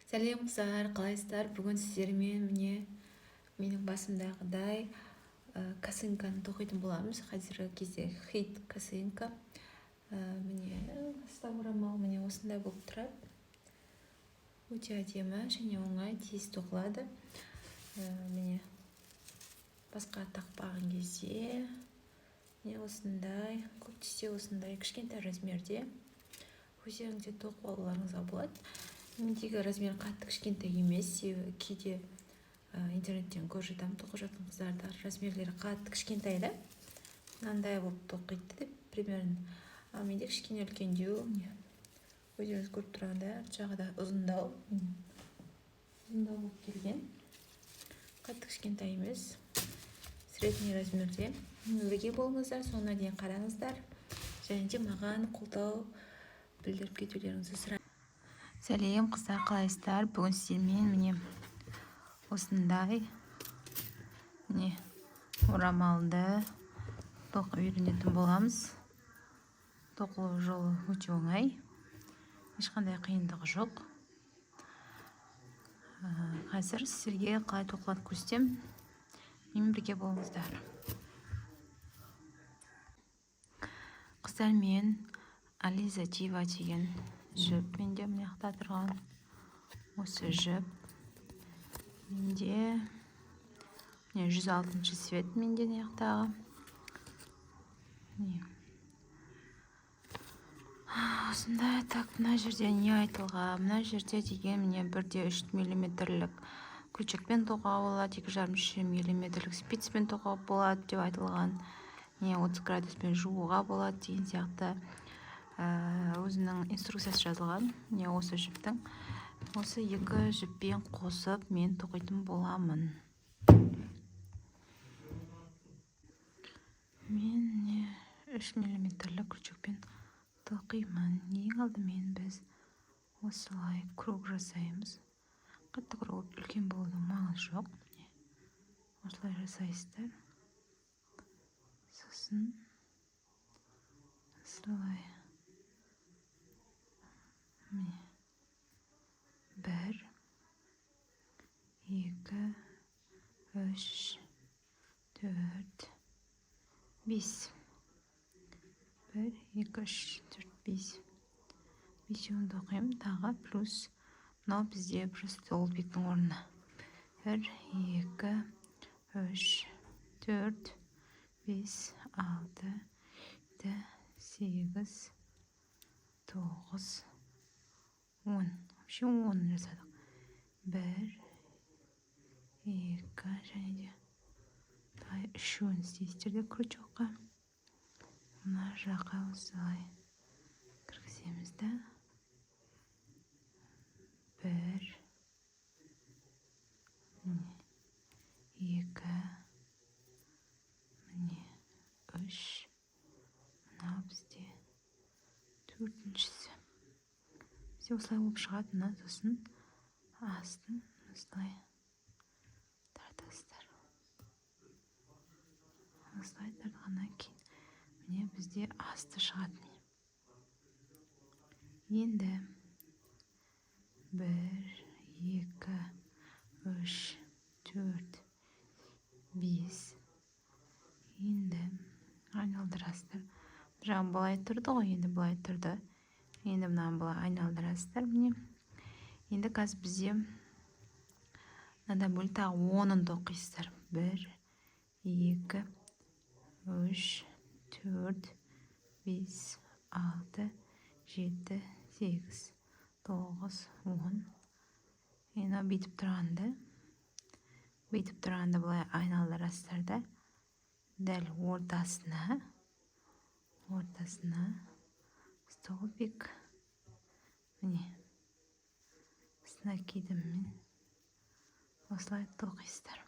Сәлем қыздар, қалайсыздар? Бүгін сіздермен менің басымдағыдай косынканы тоқитын боламыз. Қазіргі кезде хит косынка. Міне ұстау орамал міне осындай болып тұрады. Өте әдемі және оңай, тез тоқылады. Міне басқа тақпаған кезде міне осындай, көп түсте осындай кішкентай размерде өздеріңізде тоқып алуларыңызға болады. Мендегі размер қатты кішкентай емес, кейде интернеттен көріп жатамын, тоқып жатқан қыздарда размерлері қатты кішкентай да, мынандай болып тоқиды деп примерно. Ал менде кішкене үлкендеу, өздеріңіз көріп тұрғандай, арт жағы да ұзындау болып келген. Қатты кішкентай емес, средний размерде. Бірге болыңыздар, соңына дейін қараңыздар, және де маған қолдау білдіріп кетулеріңізді сұраймын. Сәлем қыздар, қалайсыздар? Бүгін сіздермен міне осындай орамалды тоқып үйренетін боламыз. Тоқылу жолы өте оңай, ешқандай қиындығы жоқ. Қазір сіздерге қалай тоқылады көрсетем. Менімен бірге болыңыздар. Қыздар, мен Ализа Дива деген жіп менде мына жақта тұрған. Осы жіп менде 106 свет менде мына жақтағы. Осындай. Так, мына жерде не айтылған? Мына жерде деген міне 1,3 мм крючокпен тоқуға болады, 2,5 мм спицпен тоқуға болады деп айтылған. 30 градуспен жууға болады деген сияқты өзінің инструкциясы жазылған. Осы жіптің осы екі жіппен қосып мен тоқитын боламын. Мен 3 мм крючокпен тоқимын. Ең алдымен біз осылай круг жасаймыз. Қатты круг үлкен болудың маңызы жоқ. Осылай жасайсыздар. Сосын осылай 1, 2, 3, 4, 5. 1, 2, 3, 4, 5. Бесеуін тоқимын. Тағы плюс мынау бізде просто олбиктің орнына. 1, 2, 3, 4, 5, 6, 7, 8, 9, 10. Вообще 10 жасадық. 1, 2, және де 3-ін істейсіздер де крючокқа. Мына жаққа осылай кіргіземіз да. 1, 2, 3, мынау бізде 4-шісі. Бізде осылай болып шығады. Сосын астын осылай тартасыздар. Осылай тартқаннан кейін бізде асты шығады. Енді 1, 2, 3, 4, 5. Енді айналдырасыздар. Жаңа былай тұрды ғой, енді былай тұрды. Енді мынаны былай айналдырасыздар. Енді қазір бізде мынада бөліп тағы 10-ын тоқисыздар. 1, 2, 3, 4, 5, 6, 7, 8, 9, 10. Енді бүйтіп тұрғанда былай айналдырасыздар да. Дәл ортасына столбик. Осылай кидіммен осылай тоқисыздар.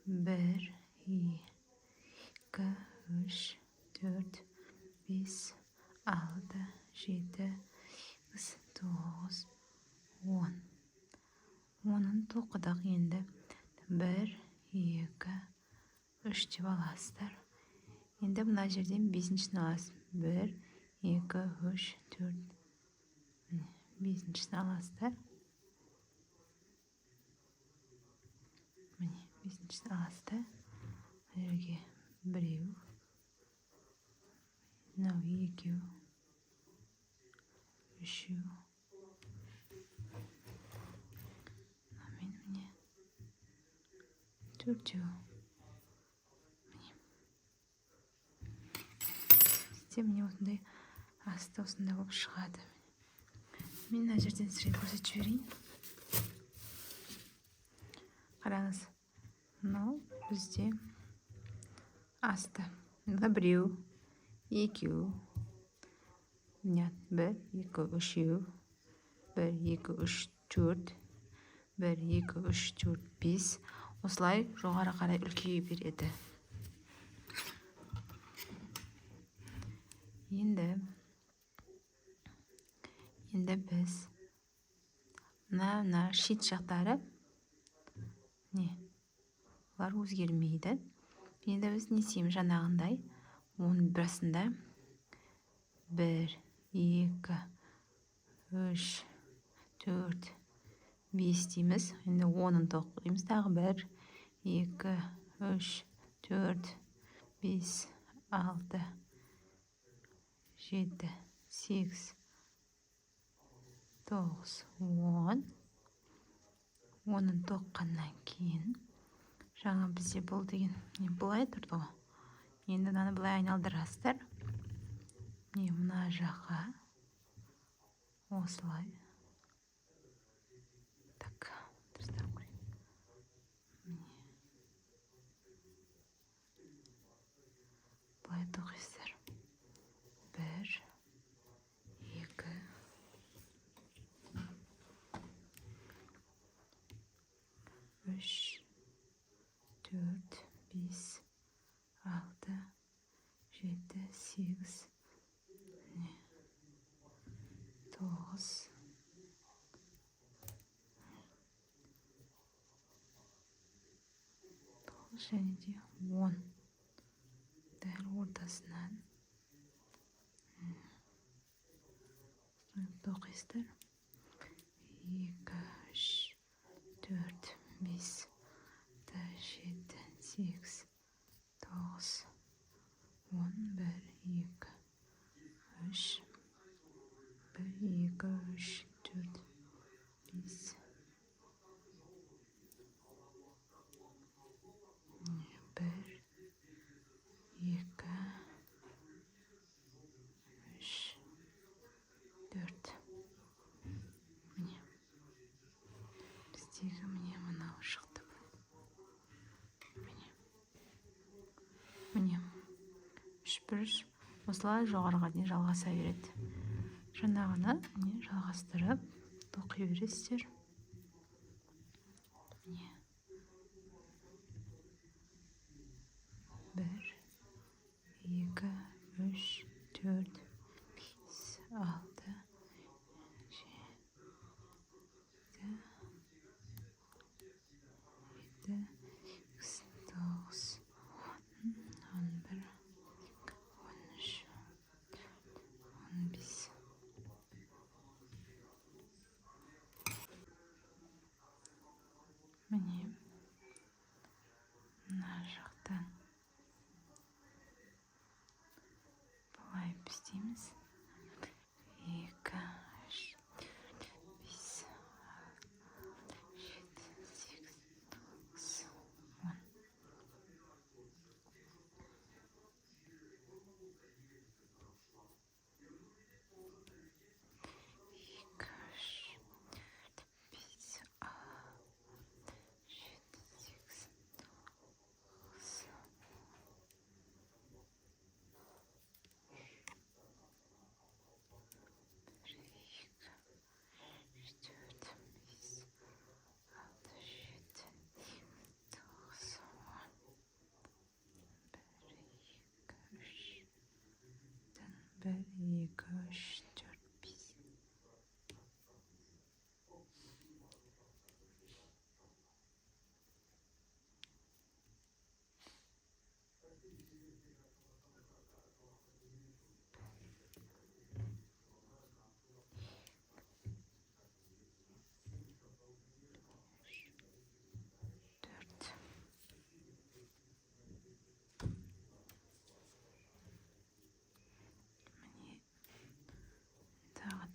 1, 2, 3, 4, 5, 6, 7, 8, 9, 10. 10-ын тоқыдық. Енді 1, 2, 3 деп аласыздар. Енді мына жерден 5-шіні аласыз. 1, 2, 3, 4. 5-шіні аласыздар. бесіншісі асты. Мына жерге біреу, мынау екеу, үшеу, мынамен міне төртеу. Міне осындай асты осындай болып шығады. Мен мына жерден сізге көрсетіп жіберейін. Қараңыз, мынау бізде асты. Мына біреу, екеу, міне бір, екі, үшеу, бір, екі, үш, төрт, бір, екі, үш, төрт, бес. Осылай жоғары қарай үлкейе береді. Енді біз мына шет жақтары не? Олар өзгермейді. Енді біз не істейміз? Жаңағындай 11-сында 1, 2, 3, 4, 5 дейміз. Енді 10-ын тоқимыз. Тағы 1, 2, 3, 4, 5, 6, 7, 8, 9, 10. 10-ын тоққаннан кейін жаңа бізде бұл деген былай тұрды ғой. Енді мынаны былай айналдырасыздар. Мына жаққа осылай. Так, дұрыстап көрейін. Былай тоқисыздар. 1, 2, 3, 4, 5, 6, 7, 8, 9, 9 және де 10. Дәл ортасынан тоқисыздар. 2, 3, 4, 5, 7, 8, 9, 10, 1, 2, 3, 1, 2, 3, 4, 5, 1, 2, 3, 4. Міне. Біздегі міне мынау шықты. Міне. 3-1 осылай жоғарыға дейін жалғаса береді. Жаңағыны жалғастырып тоқи бересіздер. Міне. 1, 2, 3, 4, 5, 6, 7, 8, 9, 11, 13, 15. Міне. Мына жақтан былай істейміз. 2, 3, 4, 5, 6, 7, 8, 9, 10.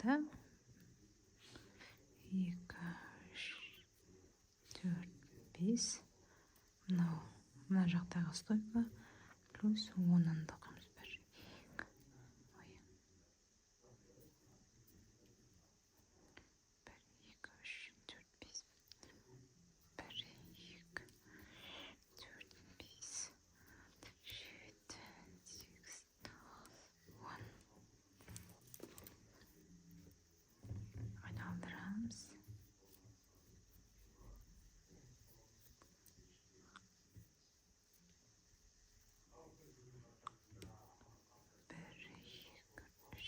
да. 2, 3, 4, 5. Мына жақтағы стойка плюс 10-ын тоқимыз. 1, 2, 3, 4, 5. 1, 2, 4, 5, 7, 8, 10. Айналдырамыз. 1, 2, 3, 4, 5,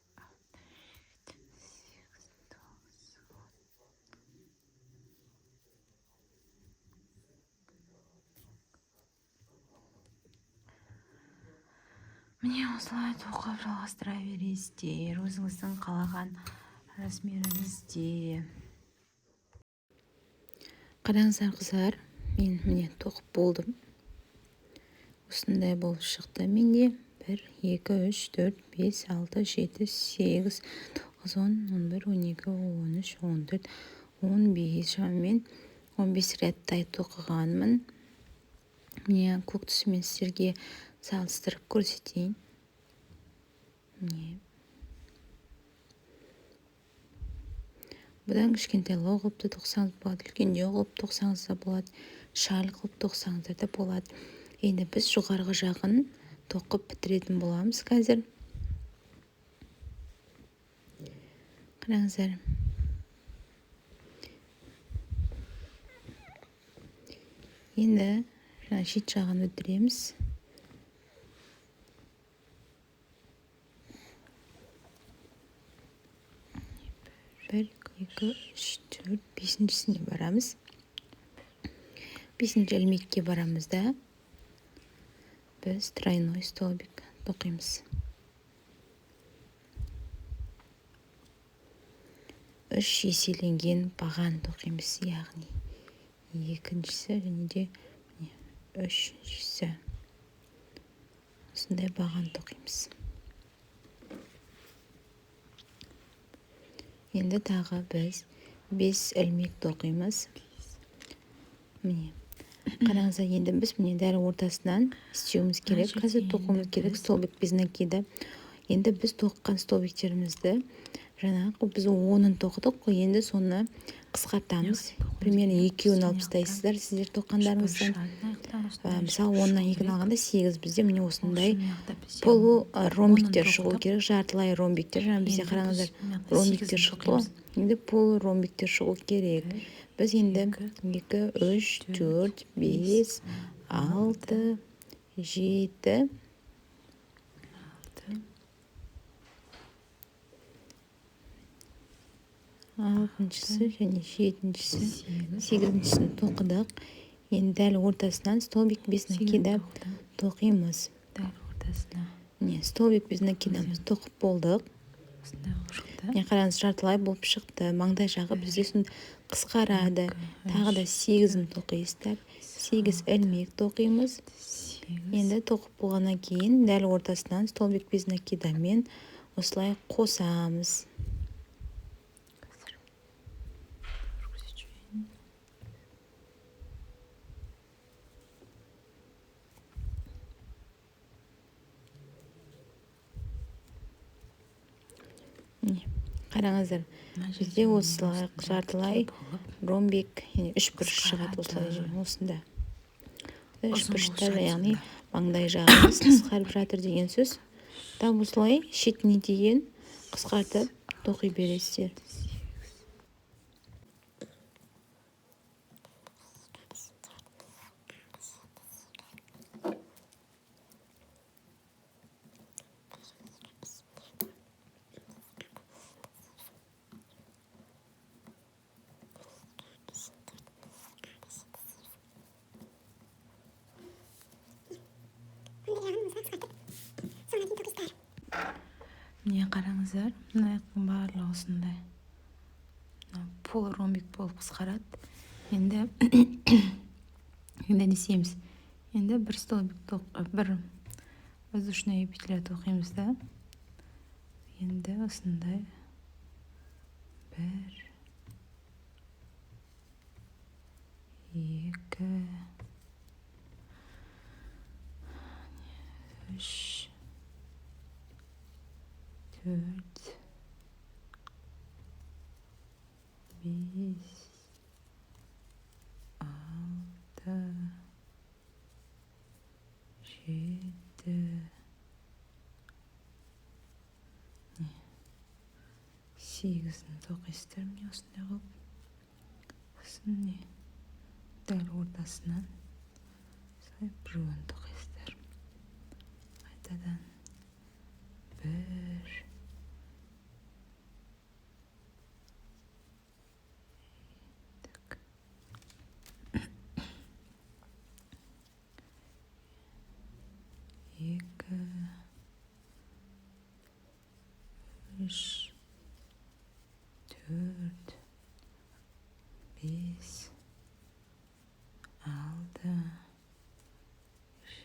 6, 7, 8, 9, 10. Міне осылай тоқып жалғастыра бересіздер. Өзіңіздің қалаған размеріңізде. Қараңыздар қыздар, мен міне тоқып болдым. Осындай болып шықты менде. 1, 2, 3, 4, 5, 6, 7, 8, 9, 10, 11, 12, 13, 14, 15. Шамамен 15 рядтай тоқығанмын. Міне көк түсімен сіздерге салыстырып көрсетейін. Міне. Бұдан кішкентайлау қылып та тоқсаңыз болады, үлкендеу қылып тоқсаңыз да болады, шал қылып тоқсаңыз да болады. Енді біз жоғарғы жағын тоқып бітіретін боламыз қазір. Қараңыздар. Енді шет жағын бітіреміз. 1, 2, 3, 4, 5-сіне барамыз. 5-ші ілмекке барамыз да. Біз тройной столбик тоқимыз. 3 еселенген баған тоқимыз, яғни екіншісі және де үшіншісі. Осындай баған тоқимыз. Енді тағы біз 5 ілмек тоқимыз. Міне. Қараңыздар, енді біз міне дәл ортасынан істеуіміз керек. Қазір тоқуымыз керек столбик безнакиді. Енді біз тоққан столбиктерімізді жаңағы біз 10-ын тоқтық қой, енді соны қысқартамыз. Примерно 2-ін алып тастайсыздар сіздер тоққандарыңыздан. Мысалы 10-нан 2-ні алғанда 8, бізде міне осындай полу ромбиктер шығу керек, жартылай ромбиктер. Жаңа бізде қараңыздар, ромбиктер шықты. Енді полу ромбиктер шығу керек. Біз енді 2, 3, 4, 5, 6, 7, 6-шысы және 7-шісі, 8-шісін тоқыдық. Енді дәл ортасынан столбик безнакиді тоқимыз. Дәл ортасына. Не, столбик безнакидіміз тоқып болдық. Не, қараңыз, жартылай болып шықты. Маңдай жағы бізде қысқарады. Тағы да 8-ін тоқисыздар. 8 ілмек тоқимыз. Енді тоқып болғаннан кейін дәл ортасынан столбик безнакидамен осылай қосамыз. Қараңыздар, бізде осылай жартылай ромбик, үш бұрыш шығады осылай осында. Үш бұрышта, яғни маңдай жағымыз қысқарып жатыр деген сөз. Тап осылай шетіне дейін қысқартып тоқи бересіздер. Міне қараңыздар, мынаяқтың барлығы осындай полуромбик болып қысқарады. Енді не істейміз? Енді бір столбик бір воздушная петля тоқимыз да. Енді осындай 1, 2, 3, 4, 5, 6, 7, 8-ін тоқисыздар. Міне осындай қылып. Сосын дәл ортасынан солай біреуін тоқисыздар. Қайтадан 1, 2, 3, 4, 5, 6,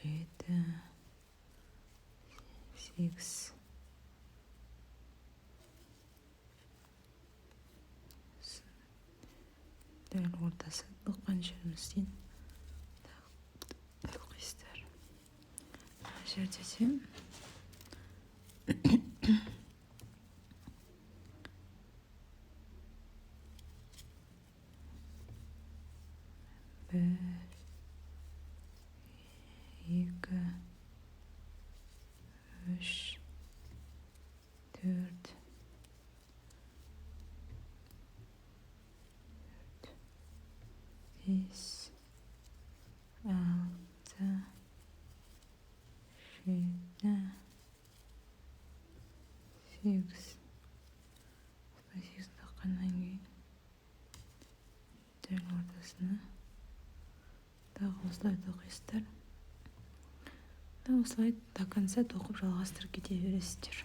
7, 8. Дәл ортасы тоққан жерімізден тоқисыздар. Мына жерде де 1, 2, 3, 4, 5, 6, 7, 8. 8 таққаннан кейін дәл ортасына тағы осылай тоқисыздар. Осылай до конца тоқып жалғастырып кете бересіздер.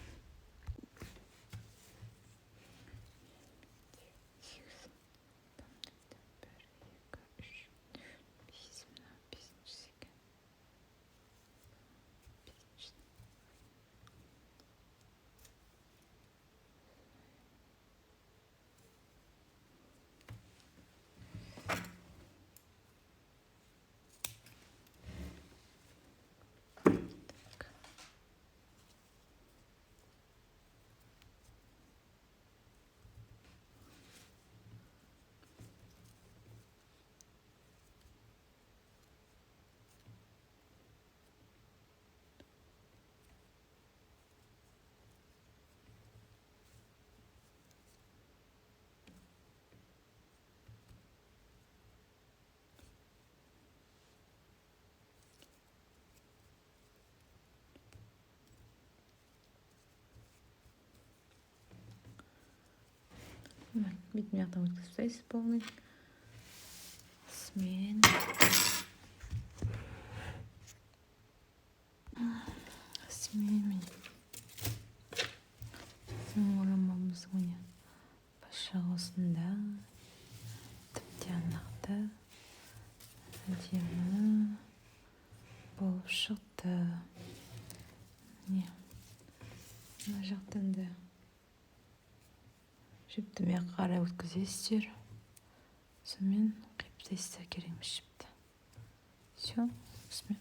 Бетіне ақтан өткізіп тастайсыз полный. Осымен орамалымыздың міне бас жағы осында. Тіптен нақты әдемі болып шықты. Міне мына жақтан да жіптіме қарай өткізесіздер. Сонымен қиып тастайсыздар керек емес жіпті. Все, осымен